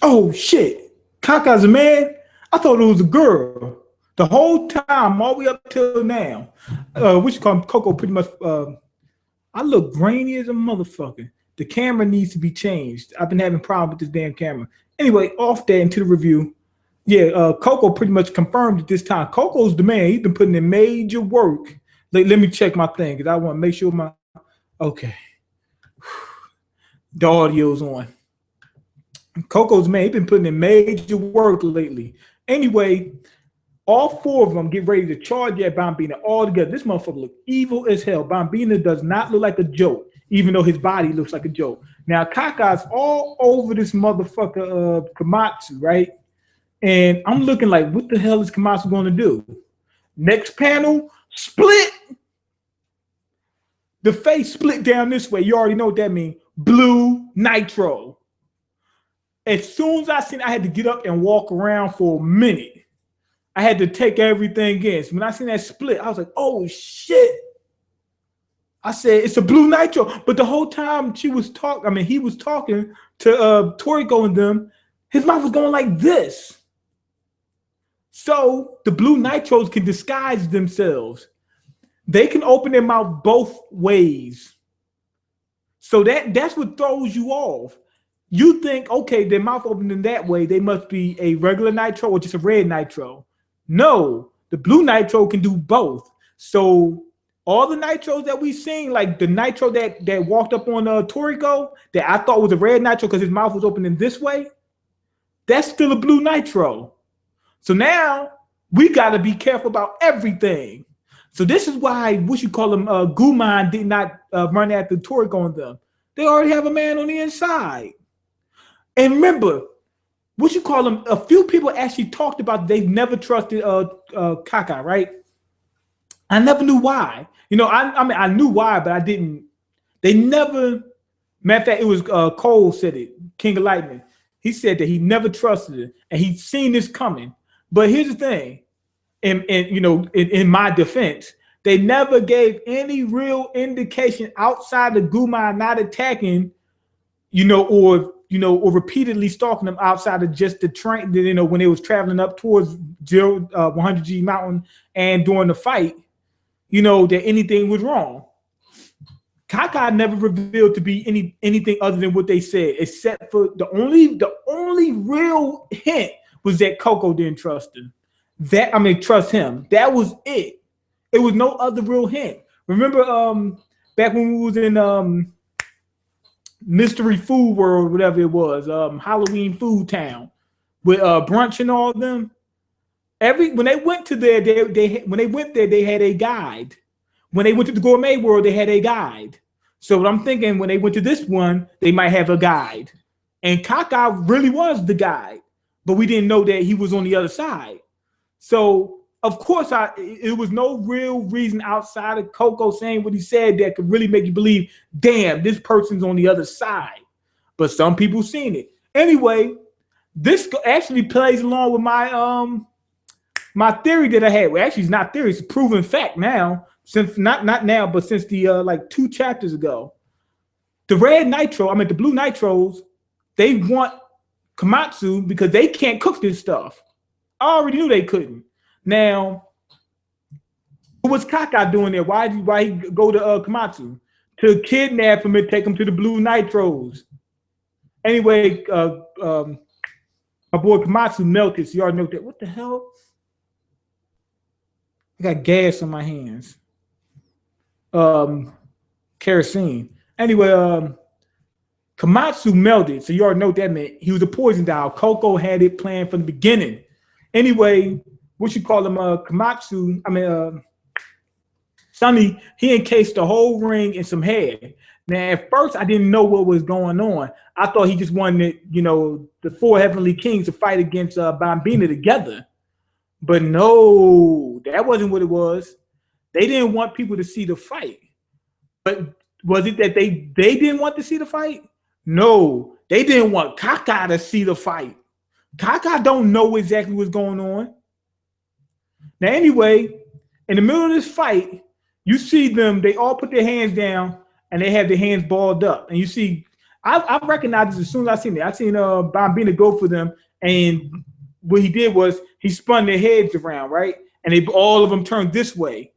Oh shit, Kaka's a man. I thought it was a girl the whole time, all the way up till now. What you call him, Coco? Pretty much. I look grainy as a motherfucker. The camera needs to be changed. I've been having problems with this damn camera. Anyway, off that into the review. Yeah, Coco pretty much confirmed at this time. Coco's the man. He's been putting in major work. Let me check my thing because I want to make sure my okay. The audio's on. Coco's man, he's been putting in major work lately. Anyway, all four of them get ready to charge at Bambina all together. This motherfucker look evil as hell. Bambina does not look like a joke, even though his body looks like a joke. Now, Kaka's all over this motherfucker Komatsu, right? And I'm looking like, what the hell is Komatsu going to do? Next panel, split. The face split down this way. You already know what that means. Blue nitro. As soon as I seen it, I had to get up and walk around for a minute. I had to take everything in. So when I seen that split, I was like, oh shit. I said, it's a blue nitro. But the whole time he was talking to Toriko and them, his mouth was going like this. So the blue nitros can disguise themselves. They can open their mouth both ways. So that's what throws you off. You think, okay, their mouth opening that way, they must be a regular nitro or just a red nitro. No, the blue nitro can do both. So all the nitros that we seen, like the nitro that walked up on Toriko, that I thought was a red nitro because his mouth was opening this way, that's still a blue nitro. So now we got to be careful about everything. So this is why, what you call them, Guman did not run after Toriko and them. They already have a man on the inside. And remember, what you call them, a few people actually talked about they've never trusted Kaka, right? I never knew why. You know, I mean, I knew why, but I didn't. They never, matter of fact, it was Cole said it, King of Lightning. He said that he never trusted it, and he'd seen this coming. But here's the thing, and you know, in my defense, they never gave any real indication outside of Guman not attacking, or repeatedly stalking them outside of just the train, when they was traveling up towards 100G Mountain and during the fight, that anything was wrong. Kaka never revealed to be anything other than what they said, except for the only real hint was that Coco didn't trust him. Trust him. That was it. It was no other real hint. Remember, back when we was in Mystery Food World, whatever it was, Halloween Food Town, with Brunch and all of them. When they went to there, they had a guide. When they went to the Gourmet World, they had a guide. So what I'm thinking, when they went to this one, they might have a guide. And Kaka really was the guide, but we didn't know that he was on the other side. So of course, it was no real reason outside of Coco saying what he said that could really make you believe, damn, this person's on the other side. But some people seen it. Anyway, this actually plays along with my my theory that I had. Well, actually, it's not theory; it's a proven fact now. Since not now, but since the like 2 chapters ago, the the blue nitros, they want Komatsu because they can't cook this stuff. I already knew they couldn't. Now, what was Kaka doing there? Why he go to Komatsu? To kidnap him and take him to the blue nitros. Anyway, my boy Komatsu melted. So you already know that. What the hell? I got gas on my hands. Kerosene. Anyway, Komatsu melted. So you already know what that meant. He was a poison dial. Coco had it planned from the beginning. Anyway, what you call him, Komatsu, Sonny, he encased the whole ring in some hair. Now, at first, I didn't know what was going on. I thought he just wanted, the 4 Heavenly Kings to fight against Bambina together. But no, that wasn't what it was. They didn't want people to see the fight. But was it that they didn't want to see the fight? No, they didn't want Kaka to see the fight. Kaka don't know exactly what's going on. Now, anyway, in the middle of this fight, you see them, they all put their hands down and they have their hands balled up. And you see, I recognized this as soon as I seen it. I seen Bambina go for them, and what he did was he spun their heads around, right? And all of them turned this way.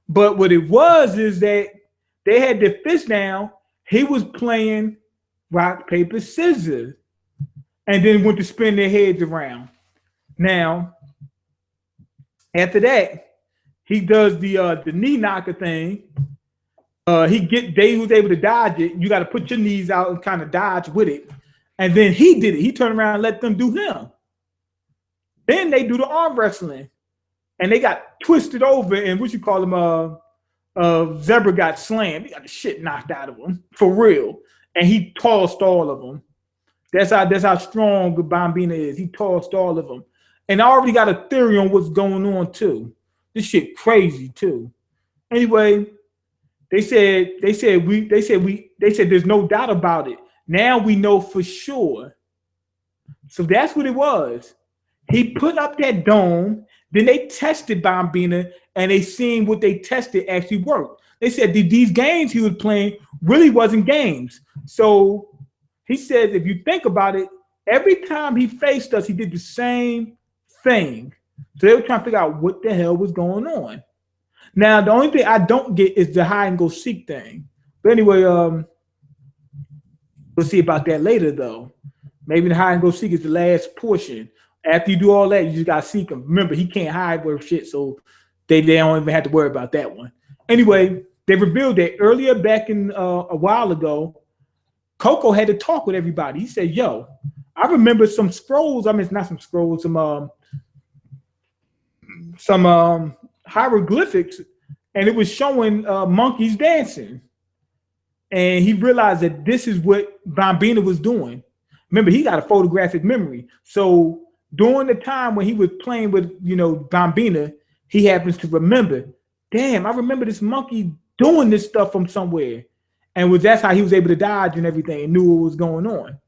But what it was is that they had their fist down. He was playing rock, paper, scissors, and then went to spin their heads around. Now, after that, he does the knee knocker thing. They was able to dodge it. You got to put your knees out and kind of dodge with it. And then he did it. He turned around and let them do him. Then they do the arm wrestling. And they got twisted over, and what you call them, Zebra got slammed. He got the shit knocked out of him, for real. And he tossed all of them. That's how strong Bambina is. He tossed all of them. And I already got a theory on what's going on, too. This shit crazy, too. Anyway, they said there's no doubt about it. Now we know for sure. So that's what it was. He put up that dome, then they tested Bambina, and they seen what they tested actually worked. They said these games he was playing really wasn't games. So he says, if you think about it, every time he faced us, he did the same thing. So they were trying to figure out what the hell was going on. Now, the only thing I don't get is the hide and go seek thing. But anyway, we'll see about that later, though. Maybe the hide and go seek is the last portion. After you do all that, you just got to seek him. Remember, he can't hide with shit, so they don't even have to worry about that one. Anyway, they revealed that earlier back in a while ago, Coco had to talk with everybody. He said, yo, I remember some scrolls. I mean, it's not some scrolls, some hieroglyphics, and it was showing monkeys dancing. And he realized that this is what Bambina was doing. Remember, he got a photographic memory. So during the time when he was playing with, Bambina, he happens to remember, damn, I remember this monkey doing this stuff from somewhere. And that's how he was able to dodge and everything and knew what was going on.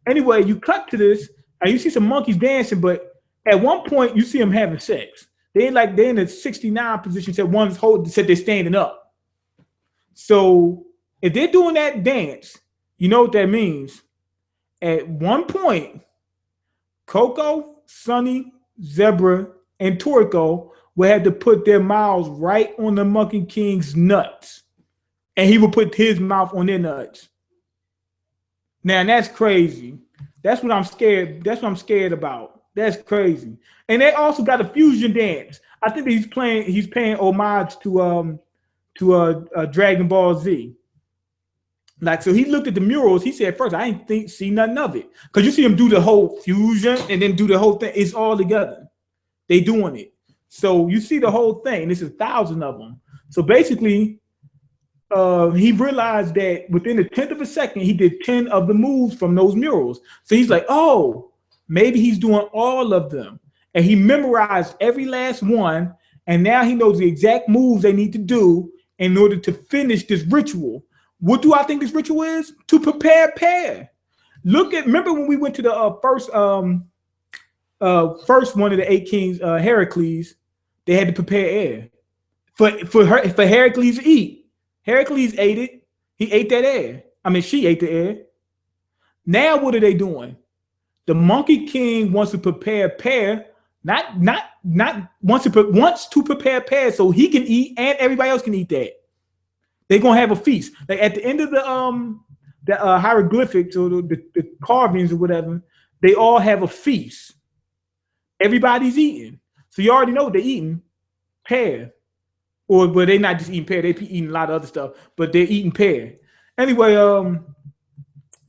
Anyway, you cut to this, and you see some monkeys dancing, but at one point, you see them having sex. They're in a 69 position, said they're standing up. So if they're doing that dance, you know what that means. At one point, Coco, Sunny, Zebra, and Toriko will have to put their mouths right on the Monkey King's nuts. And he will put his mouth on their nuts. Now, that's crazy. That's what I'm scared. That's what I'm scared about. That's crazy. And they also got a fusion dance. I think he's paying homage to Dragon Ball Z. Like, so he looked at the murals. He said, first, I didn't see nothing of it. Because you see him do the whole fusion and then do the whole thing. It's all together. They doing it. So you see the whole thing. This is 1,000 of them. So basically, he realized that within the 10th of a second, he did 10 of the moves from those murals. So he's like, oh, maybe he's doing all of them. And he memorized every last one. And now he knows the exact moves they need to do in order to finish this ritual. What do I think this ritual is? To prepare pair. Remember when we went to the first one of the 8 kings, Heracles, they had to prepare air for Heracles to eat. Heracles ate it. He ate that air. I mean, she ate the air. Now what are they doing? The Monkey King wants to prepare pair, wants to prepare pair so he can eat and everybody else can eat that. They're gonna have a feast. Like at the end of the hieroglyphics or the carvings or whatever, they all have a feast. Everybody's eating. So you already know what they're eating. Pear. Or but they're not just eating pear, they're eating a lot of other stuff, but they're eating pear. Anyway,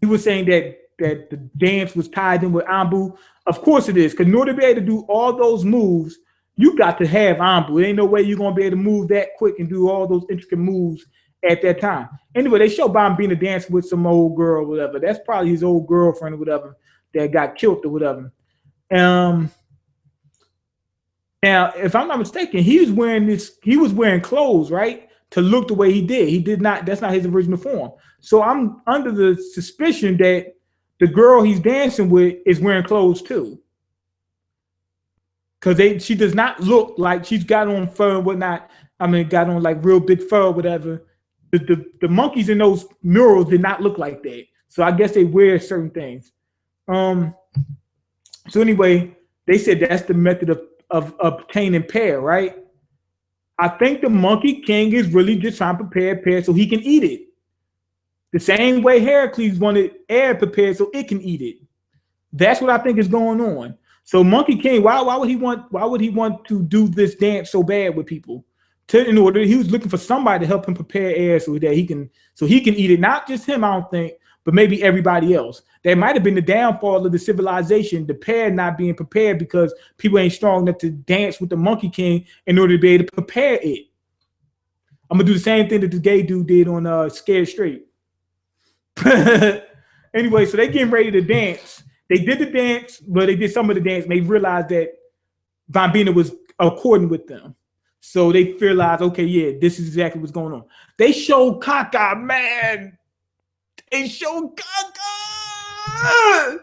he was saying that the dance was tied in with Ambu. Of course it is, because in order to be able to do all those moves, you got to have Ambu. There ain't no way you're gonna be able to move that quick and do all those intricate moves at that time. Anyway, they show Bambina dancing with some old girl or whatever. That's probably his old girlfriend or whatever that got killed or whatever. Now, if I'm not mistaken, he was wearing clothes, right? To look the way he did. He did not, that's not his original form. So I'm under the suspicion that the girl he's dancing with is wearing clothes too. Because she does not look like she's got on fur and whatnot. I mean, got on like real big fur or whatever. The monkeys in those murals did not look like that. So I guess they wear certain things. So anyway, they said that's the method of obtaining pear, right? I think the Monkey King is really just trying to prepare pear so he can eat it. The same way Heracles wanted air prepared so it can eat it. That's what I think is going on. So Monkey King, why would he want to do this dance so bad with people? In order, he was looking for somebody to help him prepare air so that he can eat it. Not just him, I don't think, but maybe everybody else. That might have been the downfall of the civilization, the pear not being prepared because people ain't strong enough to dance with the Monkey King in order to be able to prepare it. I'm gonna do the same thing that the gay dude did on Scared Straight. Anyway, so they getting ready to dance. They did the dance, but they did some of the dance, and they realized that Bambina was according with them. So they realized, okay, yeah, this is exactly what's going on. They showed Kaka, man. They showed Kaka.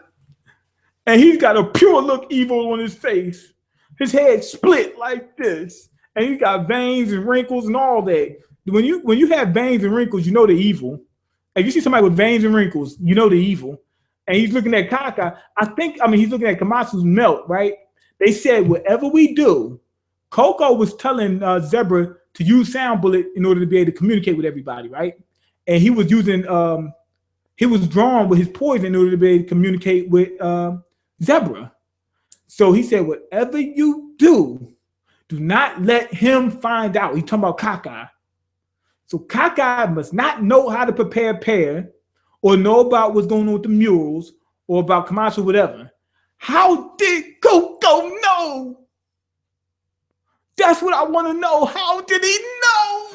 And he's got a pure look evil on his face. His head split like this. And he's got veins and wrinkles and all that. When you have veins and wrinkles, you know they're evil. If you see somebody with veins and wrinkles, you know they're evil. And he's looking at Kaka. He's looking at Kamasu's melt, right? They said, whatever we do, Coco was telling Zebra to use sound bullet in order to be able to communicate with everybody, right? And he was using, he was drawn with his poison in order to be able to communicate with Zebra. So he said, whatever you do not let him find out. He's talking about Kaka. So Kaka must not know how to prepare pear or know about what's going on with the mules or about Kamasu, whatever. How did Coco know? That's what I want to know. How did he know?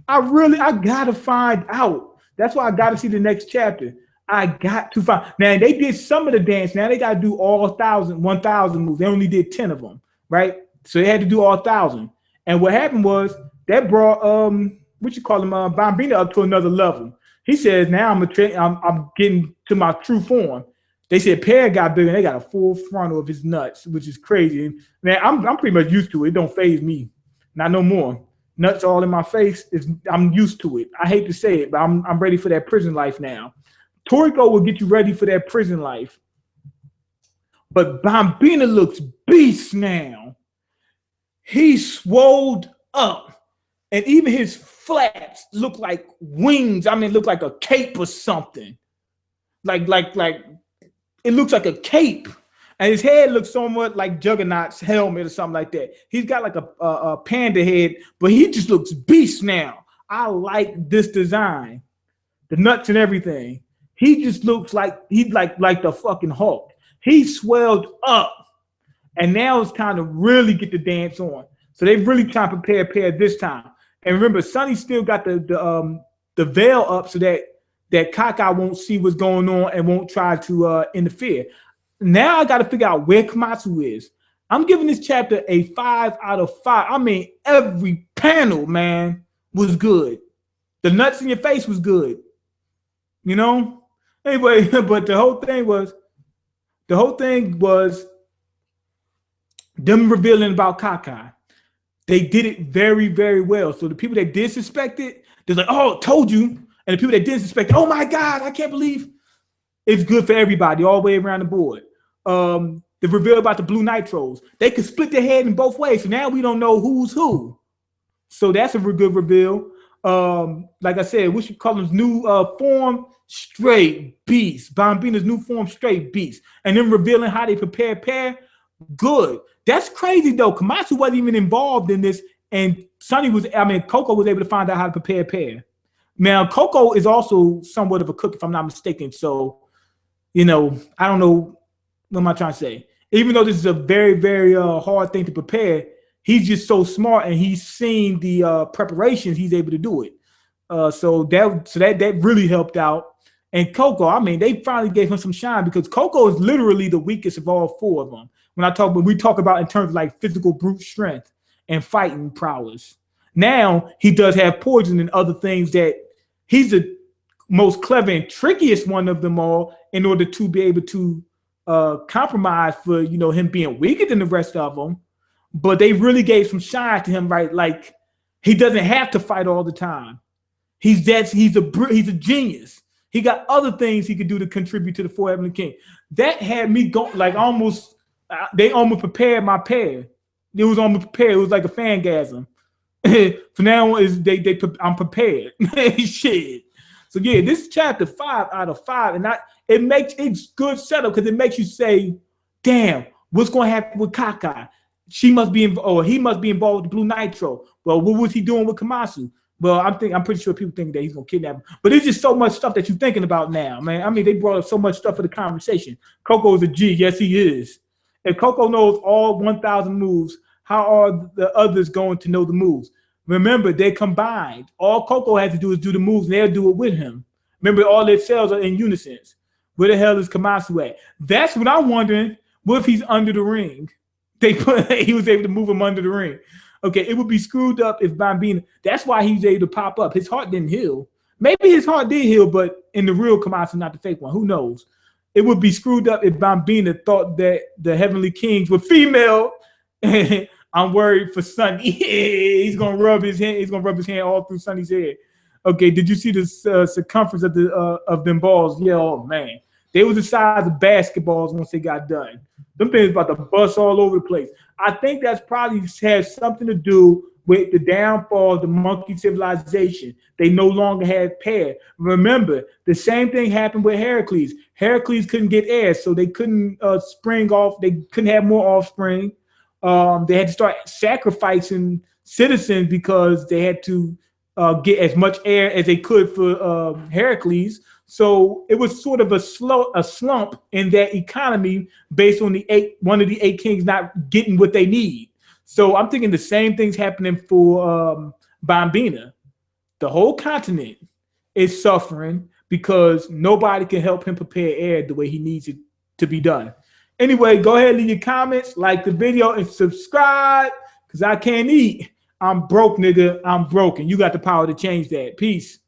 I gotta find out. That's why I gotta see the next chapter. I got to find. Now they did some of the dance. Now they gotta do all 1,000 moves. They only did 10 of them, right? So they had to do all 1,000. And what happened was that brought Bambina up to another level. He says, now I'm getting to my true form. They said Pear got bigger and they got a full frontal of his nuts, which is crazy. Man, I'm pretty much used to it. It don't faze me. Not no more. Nuts all in my face. I'm used to it. I hate to say it, but I'm ready for that prison life now. Toriko will get you ready for that prison life. But Bambina looks beast now. He's swolled up. And even his flaps look like wings. Look like a cape or something. Like it looks like a cape. And his head looks somewhat like Juggernaut's helmet or something like that. He's got like a panda head, but he just looks beast now. I like this design. The nuts and everything. He just looks like he's like the fucking Hulk. He swelled up. And now it's time to really get the dance on. So they really trying to prepare Pear this time. And remember, Sonny still got the veil up so that Kaka won't see what's going on and won't try to interfere. Now I got to figure out where Komatsu is. I'm giving this chapter a 5 out of 5. Every panel, man, was good. The nuts in your face was good. You know? Anyway, but the whole thing was them revealing about Kaka. They did it very, very well. So the people that did suspect it, they're like, oh, told you. And the people that didn't suspect it, oh my God, I can't believe. It's good for everybody all the way around the board. The reveal about the blue nitros. They could split their head in both ways. So now we don't know who's who. So that's a good reveal. Like I said, we should call him new form, straight beast. Bambina's new form, straight beast. And then revealing how they prepare Pear, good. That's crazy though. Komatsu wasn't even involved in this. And Coco was able to find out how to prepare Pear. Now, Coco is also somewhat of a cook, if I'm not mistaken. So, I don't know. What am I trying to say? Even though this is a very, very hard thing to prepare, he's just so smart and he's seen the preparations. He's able to do it. So that really helped out. And Coco, they finally gave him some shine because Coco is literally the weakest of all 4 of them. When we talk about in terms of like physical brute strength and fighting prowess. Now he does have poison and other things that he's the most clever and trickiest one of them all in order to be able to compromise for him being weaker than the rest of them. But they really gave some shine to him, right? Like he doesn't have to fight all the time. He's a genius. He got other things he could do to contribute to the four heavenly king. That had me go like almost. They almost prepared my pair. It was almost prepared. It was like a fangasm. For now is I'm prepared. Shit. So yeah, this is chapter 5 out of 5, and it's good setup because it makes you say, damn, what's going to happen with Kakai? He must be involved with Blue Nitro. Well, what was he doing with Kamasu? Well, I'm pretty sure people think that he's gonna kidnap him. But it's just so much stuff that you're thinking about now, man. I mean, they brought up so much stuff for the conversation. Coco is a G, yes, he is. If Coco knows all 1,000 moves, how are the others going to know the moves? Remember, they're combined. All Coco has to do is do the moves, and they'll do it with him. Remember, all their cells are in unison. Where the hell is Kamasu at? That's what I'm wondering. What if he's under the ring? He was able to move him under the ring. Okay, it would be screwed up if Bambina. That's why he was able to pop up. His heart didn't heal. Maybe his heart did heal, but in the real Kamasu, not the fake one. Who knows? It would be screwed up if Bambina thought that the Heavenly Kings were female. I'm worried for Sunny. He's gonna rub his hand. He's gonna rub his hand all through Sunny's head. Okay, did you see the circumference of them balls? Yeah, oh man, they was the size of basketballs once they got done. Them things about to bust all over the place. I think that's probably has something to do with the downfall of the monkey civilization. They no longer had pair. Remember, the same thing happened with Heracles. Heracles couldn't get heirs, so they couldn't spring off. They couldn't have more offspring. They had to start sacrificing citizens because they had to get as much heir as they could for Heracles. So it was sort of a slump in that economy based on one of the 8 kings not getting what they need. So I'm thinking the same thing's happening for Bambina. The whole continent is suffering because nobody can help him prepare air the way he needs it to be done. Anyway, go ahead and leave your comments, like the video, and subscribe because I can't eat. I'm broke, nigga. I'm broken. You got the power to change that. Peace.